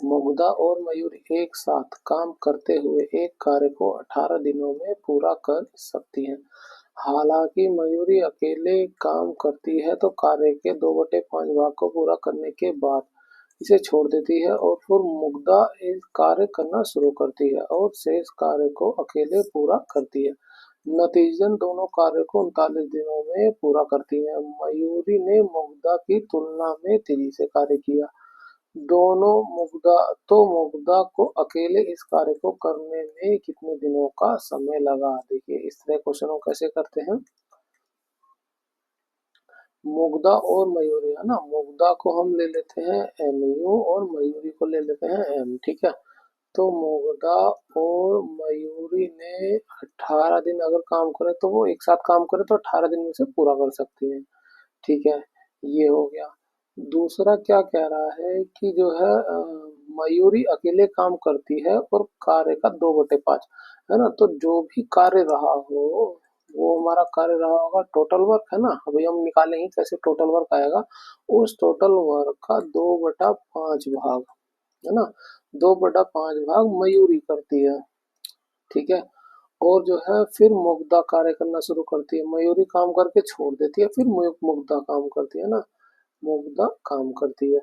मुग्धा और मयूरी एक साथ काम करते हुए एक कार्य को 18 दिनों में पूरा कर सकती हैं। हालांकि मयूरी अकेले काम करती है तो कार्य के 2/5 भाग को पूरा करने के बाद इसे छोड़ देती है और फिर मुग्धा एक कार्य करना शुरू करती है और शेष कार्य को अकेले पूरा करती है। नतीजतन दोनों कार्य को 39 दिनों में पूरा करती हैं। मयूरी ने मुग्धा की तुलना में तेजी से कार्य किया। दोनों मुग्धा तो मुग्धा को अकेले इस कार्य को करने में कितने दिनों का समय लगा? देखिए इस तरह क्वेश्चन को कैसे करते हैं। मुग्धा और मयूरी है ना, मुग्धा को हम ले लेते हैं एम यू और मयूरी को ले लेते हैं एम। ठीक है, तो मुग्धा और मयूरी ने 18 दिन अगर काम करे तो वो एक साथ काम करे तो 18 दिन में से पूरा कर सकती है। ठीक है, ये हो गया। दूसरा क्या कह रहा है कि जो है मयूरी अकेले काम करती है और कार्य का 2/5 है ना, तो जो भी कार्य रहा हो वो हमारा कार्य रहा होगा टोटल वर्क है ना। अभी हम निकालें ही कैसे टोटल वर्क आएगा, उस टोटल वर्क का 2/5 भाग है ना, 2/5 भाग मयूरी करती है। ठीक है, और जो है फिर मुग्धा कार्य करना शुरू करती है। मयूरी काम करके छोड़ देती है, फिर मुग्धा काम करती है ना, मुग्धा काम करती है।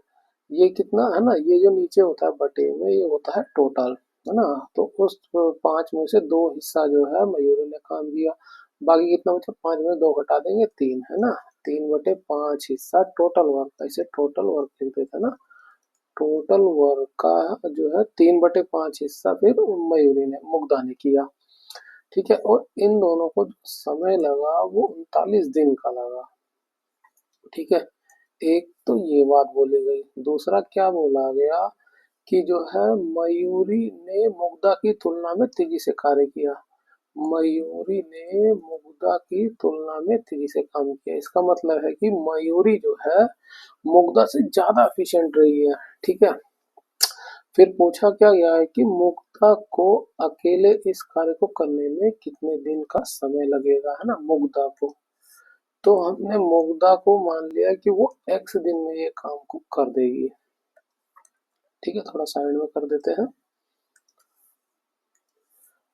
ये कितना है ना, ये जो नीचे होता है बटे में ये होता है टोटल है ना। तो उस 5 में से 2 हिस्सा जो है मयूरी ने काम किया, बाकी कितना बचा, 5 में 2 घटा देंगे 3 है ना, 3/5 हिस्सा टोटल वर्क का, इसे टोटल वर्क लिख देते हैं ना। टोटल वर्क का जो है 3/5 हिस्सा फिर मयूरी ने मुग्धा ने किया। ठीक है, और इन दोनों को जो समय लगा वो 39 दिन का लगा। ठीक है, एक तो ये बात बोली गई। दूसरा क्या बोला गया कि जो है मयूरी ने मुग्धा की तुलना में तेजी से कार्य किया। मयूरी ने मुग्धा की तुलना में तेजी से काम किया, इसका मतलब है कि मयूरी जो है मुग्धा से ज्यादा एफिशिएंट रही है। ठीक है, फिर पूछा क्या गया है कि मुग्धा को अकेले इस कार्य को करने में कितने दिन का समय लगेगा है ना, मुग्धा को। तो हमने मुग्धा को मान लिया कि वो x दिन में ये काम को कर देगी। ठीक है, थोड़ा साइड में कर देते हैं।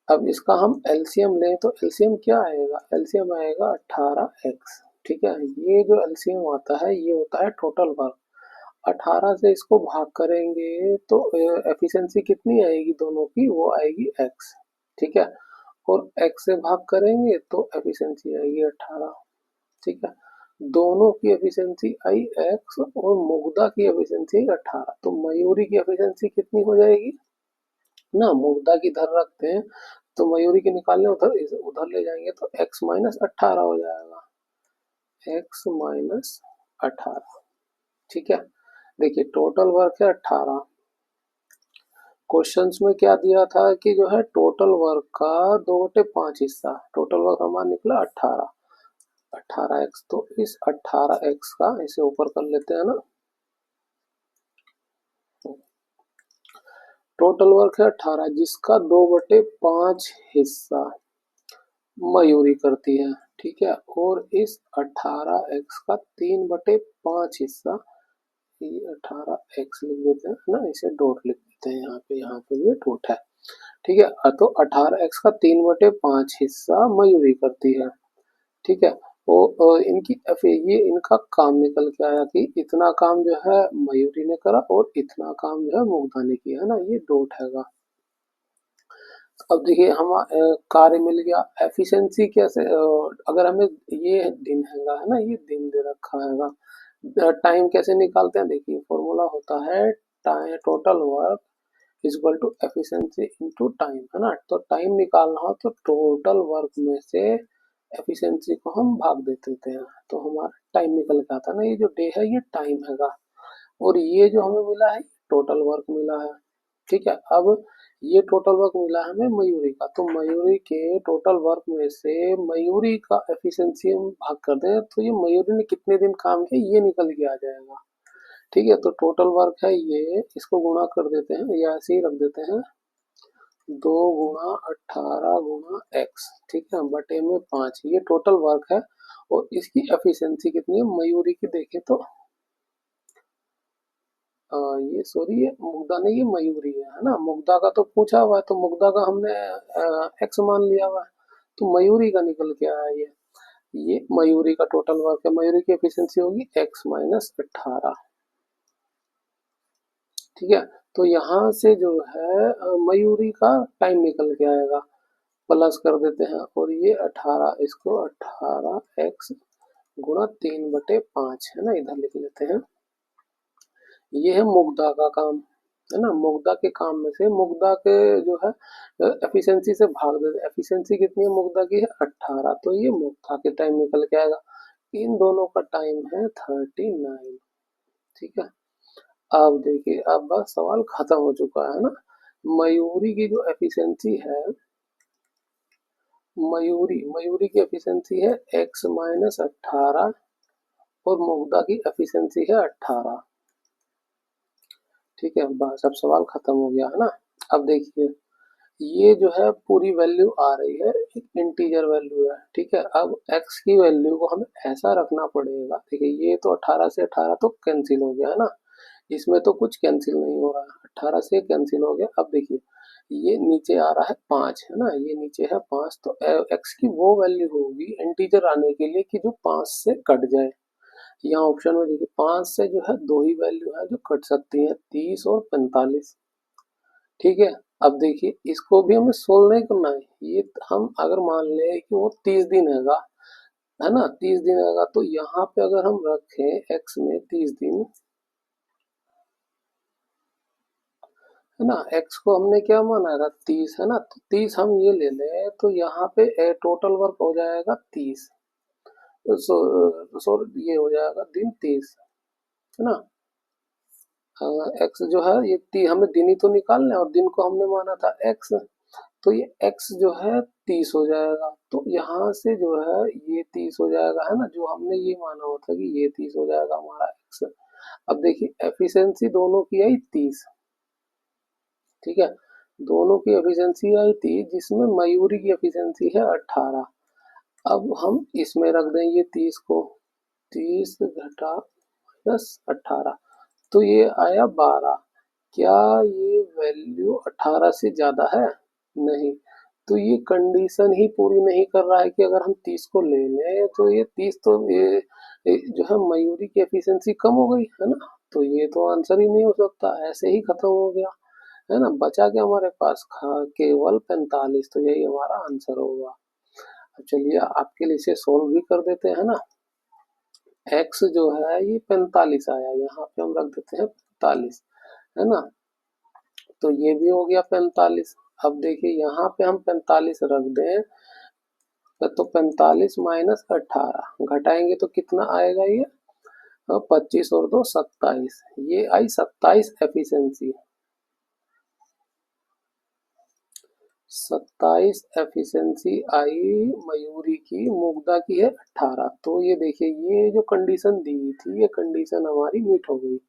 अब इसका हम एलसीएम लें तो एलसीएम क्या आएगा, एलसीएम आएगा 18x। ठीक है, ये जो एलसीएम आता है ये होता है टोटल वर्क। 18 से इसको भाग करेंगे तो एफिशिएंसी कितनी आएगी दोनों की, वो आएगी x। ठीक है, और x से भाग करेंगे तो एफिशिएंसी आएगी 18। ठीक है, दोनों की एफिशिएंसी आई x और मुग्धा की एफिशिएंसी आई 18, तो मयूरी की एफिशिएंसी कितनी हो जाएगी ना, मुग्धा की इधर रखते हैं तो मयूरी की निकालने उधर उधर ले जाएंगे तो x माइनस 18 हो जाएगा, x माइनस 18। ठीक है, देखिए टोटल वर्क है 18। क्वेश्चंस में क्या दिया था कि जो है टोटल वर्क का 2/5 हिस्सा, टोटल वर्क हमारा निकला 18, 18x। तो इस 18x का इसे ऊपर कर लेते हैं ना, टोटल वर्क है 18 जिसका 2/5 हिस्सा मयूरी करती है। ठीक है, और इस 18x का 3/5 हिस्सा, ये 18x लिख देते हैं ना, इसे डॉट लिख देते हैं यहाँ पे ये डॉट है। ठीक है, तो 18x का 3/5 हिस्सा मयूरी करती है। ठीक है, वो इनकी ये इनका काम निकल के आया कि इतना काम जो है मयूरी ने करा और इतना काम जो है मुग्धा ने किया है ना, ये डॉट हैगा। अब देखिए हम कार्य मिल गया, एफिशिएंसी कैसे अगर हमें ये दिन हैगा है ना, ये दिन दे रखा हैगा, टाइम कैसे निकालते हैं, देखिए फॉर्मूला होता है time total work is equal to efficiency into time है ना। तो टाइम निकालना हो तो टोटल वर्क में से एफिशिएंसी को हम भाग दे देते हैं तो हमारा टाइम निकल के आता है ना, ये जो डे है ये टाइम हैगा, और ये जो हमें मिला है टोटल वर्क मिला है। ठीक है, अब ये टोटल वर्क मिला है हमें मयूरी का, तो मयूरी के टोटल वर्क में से मयूरी का एफिशिएंसी हम भाग कर दें तो ये मयूरी ने कितने दिन काम किया ये निकल के आ जाएगा। ठीक है, तो टोटल वर्क है ये, इसको गुणा कर देते हैं या ऐसे ही रख देते हैं 2 × 18 × x। ठीक है, बटे में 5, ये टोटल वर्क है और इसकी एफिशिएंसी कितनी है मयूरी की, देखें तो ये सॉरी ये मुग्धा नहीं, ये मयूरी है ना। मुग्धा का तो पूछा हुआ है, तो मुग्धा का हमने एक्स मान लिया हुआ है, तो मयूरी का निकल के आया ये मयूरी का टोटल वर्क है। मयूरी की एफिशिएंसी होगी x माइनस 18। ठीक है, तो यहाँ से जो है मयूरी का टाइम निकल के आएगा, प्लस कर देते हैं, और ये 18, इसको 18x गुणा 3/5 है ना, इधर लिख लेते हैं। ये है मुग्धा का काम, है ना। मुग्धा के काम में से मुग्धा के जो है एफिशिएंसी से भाग देते। एफिशिएंसी कितनी है मुग्धा की है 18, तो ये मुग्धा के टाइम निकल के आएगा। इन दोनों का टाइम है 39। ठीक है, अब देखिए, अब बस सवाल खत्म हो चुका है ना। मयूरी की जो एफिशिएंसी है, मयूरी की एफिशिएंसी है x माइनस 18, और मुग्धा की एफिशिएंसी है 18। ठीक है, बस अब सवाल खत्म हो गया है ना। अब देखिए, ये जो है पूरी वैल्यू आ रही है, एक इंटीजर वैल्यू है। ठीक है, अब x की वैल्यू को हमें ऐसा रखना पड़ेगा। देखिए, ये तो 18 से 18 तो कैंसिल हो गया है ना, इसमें तो कुछ कैंसिल नहीं हो रहा है, 18 से कैंसिल हो गया। अब देखिए, ये नीचे आ रहा है 5 है ना, ये नीचे है 5, तो x की वो वैल्यू होगी इंटीजर आने के लिए कि जो 5 से कट जाए। यहाँ ऑप्शन में देखिए, 5 से जो है दो ही वैल्यू है जो कट सकती है, 30 और 45। ठीक है, अब देखिए, इसको भी हमें सोल्व नहीं करना है। ये हम अगर मान ले कि वो 30 दिन है ना, 30 दिन हैगा, तो यहाँ पे अगर हम रखें x में 30 दिन, है ना, x को हमने क्या माना था 30, है ना, तो 30 हम ये ले लें, तो यहाँ पे टोटल वर्क हो जाएगा 30। सो ये हो जाएगा दिन 30, है ना। एक्स जो है ये हमें दिन ही तो निकालना है, और दिन को हमने माना था x, तो ये x जो है 30 हो जाएगा। तो यहाँ से जो है ये 30 हो जाएगा, है ना, जो हमने ये माना हुआ था कि ये 30 हो जाएगा हमारा x। अब देखिए, एफिशिएंसी दोनों की आई 30। ठीक है, दोनों की एफिशिएंसी आई 30, जिसमें मयूरी की एफिशिएंसी है 18। अब हम इसमें रख दें ये 30 को, 30 घटा प्लस 18, तो ये आया 12। क्या ये वैल्यू 18 से ज्यादा है? नहीं, तो ये कंडीशन ही पूरी नहीं कर रहा है कि अगर हम 30 को ले लें तो ये 30 तो ये जो है मयूरी की एफिशिएंसी कम हो गई, है ना। तो ये तो आंसर ही नहीं हो सकता, ऐसे ही खत्म हो गया, है ना। बचा क्या हमारे पास, केवल 45, तो यही हमारा आंसर होगा। अब चलिए आपके लिए इसे सोल्व भी कर देते हैं ना। x जो है ये 45 आया, यहाँ पे हम रख देते हैं 45, है ना, तो ये भी हो गया 45। अब देखिए, यहाँ पे हम 45 रख दें, तो 45 माइनस 18 घटाएंगे तो कितना आएगा ये, 25 और 2 27, ये आई 27 एफिशिएंसी। 27 एफिशिएंसी आई मयूरी की, मुग्धा की है 18। तो ये देखिए, ये जो कंडीशन दी थी, ये कंडीशन हमारी मीट हो गई,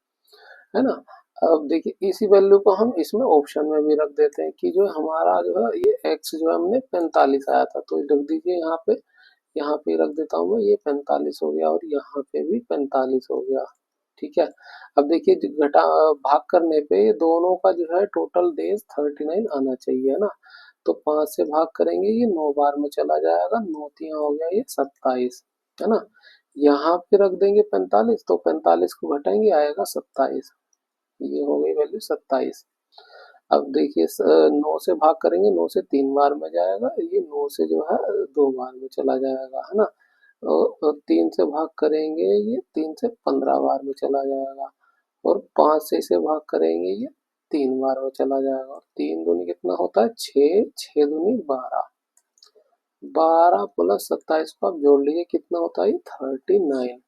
है ना। अब देखिए, इसी वैल्यू को हम इसमें ऑप्शन में भी रख देते हैं कि जो हमारा जो है ये x जो है हमने 45 आया था, तो रख दीजिए यहाँ पे, यहाँ पे रख देता हूँ मैं, ये 45 हो गया, और यहाँ पे भी 45 हो गया। ठीक है, अब देखिए, घटा भाग करने पे ये दोनों का जो है टोटल डेज 39 आना चाहिए, है ना। तो 5 से भाग करेंगे, ये 9 बार में चला जाएगा, 9 तिया हो गया ये 27, है ना। यहाँ पे रख देंगे 45, तो 45 को घटाएंगे आएगा 27, ये हो गई वैल्यू 27। अब देखिए, 9 से भाग करेंगे, 9 से 3 बार में जाएगा, ये 9 से जो है 2 बार में चला जाएगा, है ना। और 3 से भाग करेंगे, ये 3 से 15 बार में चला जाएगा, और 5 से इसे भाग करेंगे, ये 3 बार में चला जाएगा, और 3 दूनी कितना होता है 6, 6 दूनी 12, 12 प्लस 27 को आप जोड़ लीजिए, कितना होता है 39,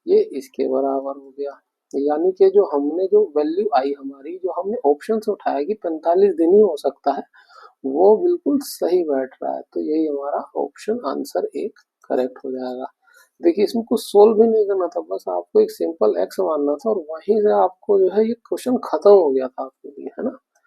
ये इसके बराबर हो गया। यानी कि जो हमने जो वैल्यू आई हमारी, जो हमने ऑप्शन से उठाया कि 45 दिन ही हो सकता है, वो बिल्कुल सही बैठ रहा है, तो यही हमारा ऑप्शन आंसर एक करेक्ट हो जाएगा। देखिए, इसमें कुछ सोल्व भी नहीं करना था, बस आपको एक सिंपल एक्स मानना था, और वहीं से आपको जो है ये क्वेश्चन खत्म हो गया था आपके लिए, है ना।